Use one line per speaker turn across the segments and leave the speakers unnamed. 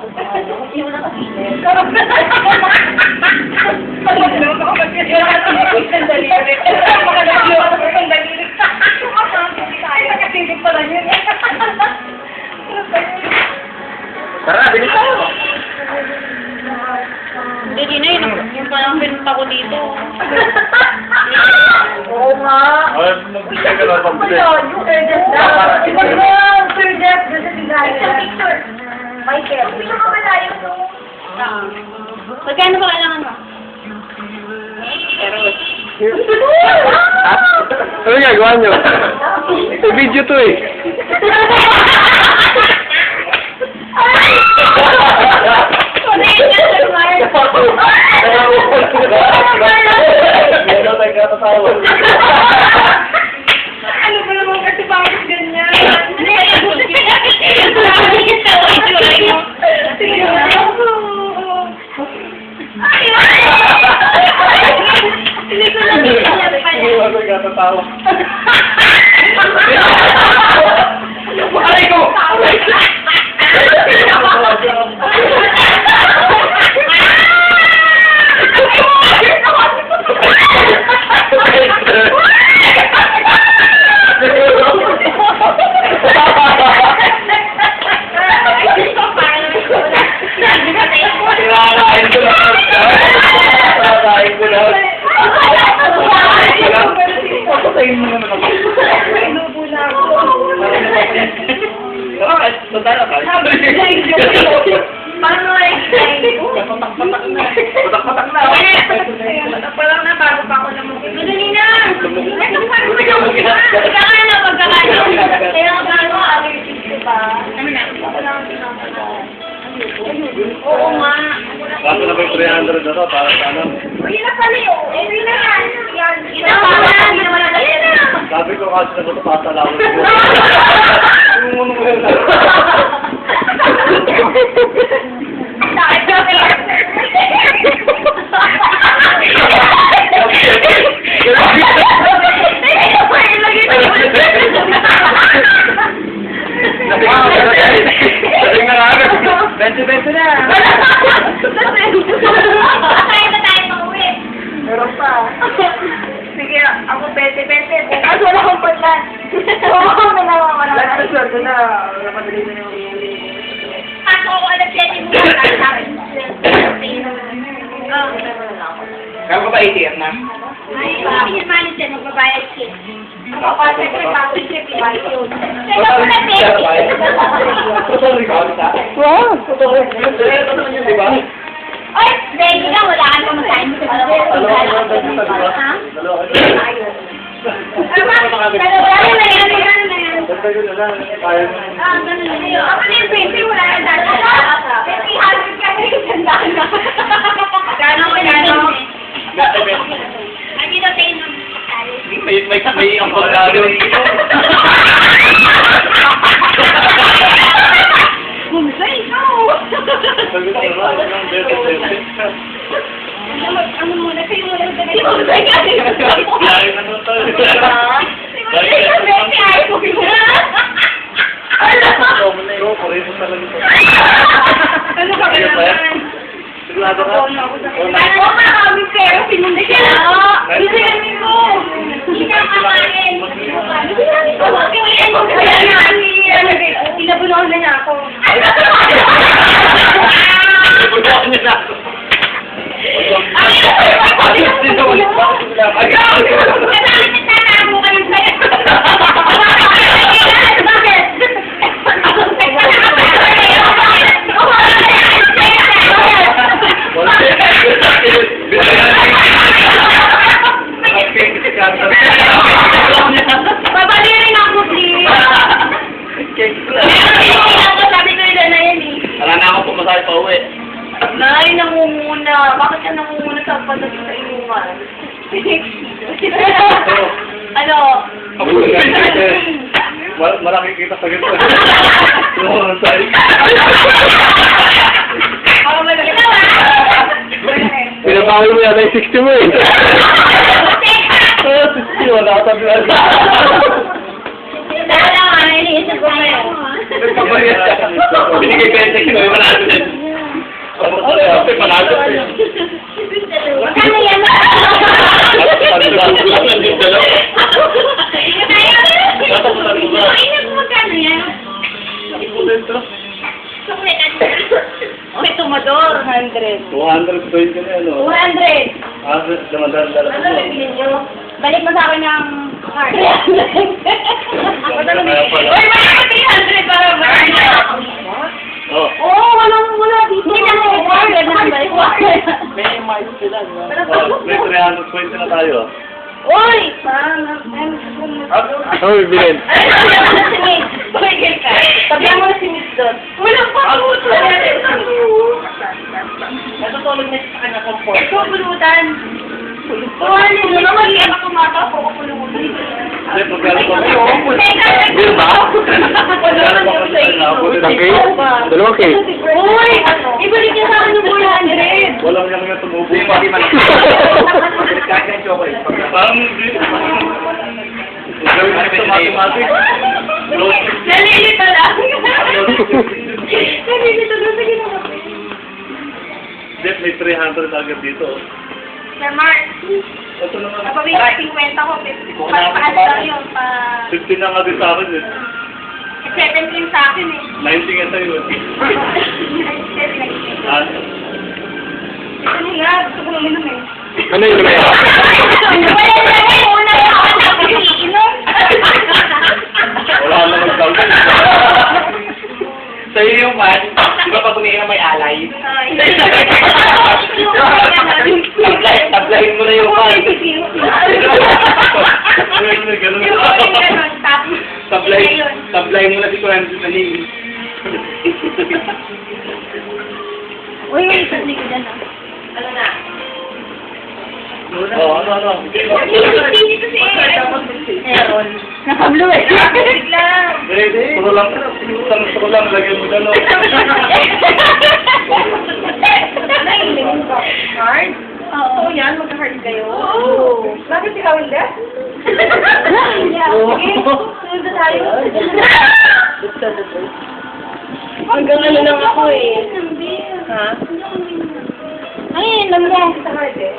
ako sa ano. Hindi mo nakapilit.
Pag-inom ako mag-inom ng daliri. Makalayo ako ng daliri. Nakapilit pala yun.
Tara, bilis tayo.
Hindi din na yung parang pinunta ko dito.
Oo nga.
Ay, magbigay ka lang pambili.
Yung urgent daw. Iba mo, urgent. Gusto tingnan. Picture. Michael. Picture ka malayo no?
Magkano ba kailangan mo?
Ano ginagawa nyo? Video to eh.
Ano ba naman kasi bakit ganyan?
Aray ko! Kinakain ko lang. Kinakain ko lang. Patayin mo naman ako. Tandaan ka.
Paano na-explain ko?
Patak-patak na. Patak-patak na.
Palang na, bago pa ako naman. Madali na!
Magkakano.
Kaya nga gano'n, allergic ko pa.
Ano na?
Oo nga.
Kaso na ba yung 300 na to para sa ano?
Yun na pala yun. Yun na yan.
Yun na pala. Yun na pala. Yun na.
Sabi ko kasi na ito pasalawin ko. Yung muna ko yun. Dating na lang. 20-20 na.
Kaya ba tayo pauwi?
Meron pa. Sige, ako 20-20. Bukas wala akong paglan. Oo, nanawa na. Lahat na swerte na. Napadali na yung
Ako ako alag-7 mo lang sa akin.
Kaya ba ATM na?
Ay, sabi niya manager, magbabayad siya.
kapapasok ko yung bakit siya pinahit yun.
Teka muna, Becky.
Totoo rin ba?
Wow!
Totoo rin. Totoo rin yun, di ba?
Oy, Becky ka, wala ka naman sa inyo. Ha? Dalawa na yan,
Ganun na lang. Kaya mo.
Ah, ganun na yun.
Ako na yung baby, wala na dati. 300 ka na yung sandaan na. Gano'n?
Ay, dito tayo nung
May ang wala rin.
Bumsay, ikaw! Ano muna, kayo muna yung dali. Bumsay ka rin.
Lari na nun tayo.
Bumsay ka, Becky, ay ko Ano ka ba naman?
Sigurado ka?
Oo, maraming pero pinunday ka na. Gusto namin ko.
Hindi ka kakain.
Gusto namin ko. Kaya mo kaya na. Pinabunuhan na niya ako.
Ibunuhan niya na ako.
Marami nagtatago ka ng saya. Bakit?
Babalirin ako, please. Sabi ko yun na yan eh.
Wala na akong pumasahe pa uwi.
Nay, nangunguna. Bakit ka nangunguna sa pagdating sa inuman? Ano?
Malaki kita sa ganito. Oo, sorry.
Ako malaki na
Pinabawi mo yan ay 60 mo eh. 60, wala ka tabi.
Dala, iniisip
Nagpabayad ka. Binigay 20 kilo, wala na din. Ano ko na yun? Panalo.
Magkano yan? Magkano yan?
May tumador. 100.
220 na yan, o.
200.
Damadala
Ano nabili nyo?
Balik mo sa akin ng card.
Ano nabili? Uy, wala ka 300 para ba?
Oh.
Oo, wala dito. Hindi na may card.
May miles sila, no? May 320 na tayo.
Uy!
Uy, bilhin.
Pagigil ka. Tabihan mo na si Miss doon. Walang paputo. Natutulog na sa kanya comfort. Ito, pulutan. Pulutan. Ano naman yan ako matapo ko pulutan.
Hindi, magkano pa kayo?
Di ba?
Laki? Dalawang cake.
Uy! Ibalik niya sa akin yung 400.
Walang yung nga tumubo pa. Parang hindi. Gawin sa mathematics.
Nalilito lang. Nalilito lang sa ginawa.
Jeff, may 300 agad dito.
Sir Mark,
Ito naman.
napawin ko 50 ko. Paano lang yun?
15 na nga din sa akin eh.
17 sa akin eh.
19 nga sa'yo eh. Ah,
Ano nga, gusto ko uminom eh.
ano yun na
Wala na yung una yung ako na iinom.
Wala na mag-count.
Sa'yo yung man, di ba pag umiinom may alay? Tablahin mo na yung man.
Ganun.
Tablahin mo na si Kuya Saling.
Uy, may isang ligo dyan ah.
Ano na?
Oh, ano.
Dito si Aaron.
Nakablo eh.
Biglang.
Puro lang. Gusto ko lang, lagyan mo dyan.
Naiinom ka. Hard? Oo, yan. Magka-hard kayo. Oo. Bakit ikaw hindi? Okay. Sunod na tayo. Hanggang ano lang ako eh. Ha?
Ay, alam mo.
Sa hard eh.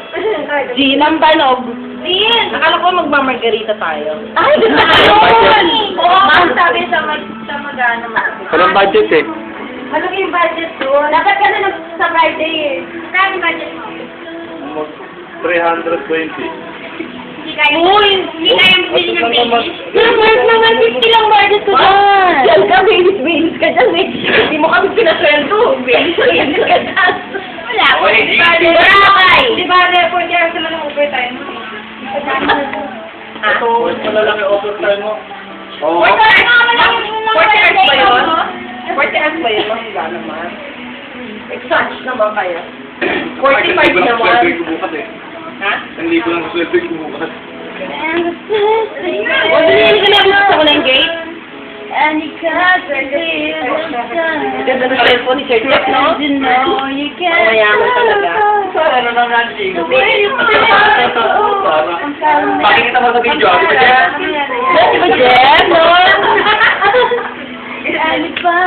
G ng banog.
Din!
Akala ko magmamargarita tayo.
Ay, gusto ko yun.
Oo, sabi sa mag-ano
Walang budget eh.
Malaki yung budget doon. Dapat ka na sa Friday eh. Saan yung budget mo?
320.
Hindi kaya. Uy! Hindi kaya bumili ng baby.
Naman naman, 50 lang budget ko dyan.
Diyan ka, babies ka dyan eh. Hindi mo kami pinasweldo. Babies ka dyan. Wala.
Uy,
Di ba,
di-
Di ba, report yan sila ng overtime mo.
Ito, malalaki overtime mo. Oo.
40 hours ba yun? 40 hours ba yun? Mahanga naman. Exact naman kaya. 45 naman.
Sweldo ko bukas eh.
Ha?
Hindi ko lang sweldo ko bukas.
O, dinili ka na gusto ko ng gate?
And you can't believe
Ganda ng cellphone ni Sir Jeff, no?
You know you can't.
Mayaman talaga.
Ano na nga, G?
Ang
Pakikita mo sa video, di ba, Jeff?
Di ba, Jeff? No?
Ano ba?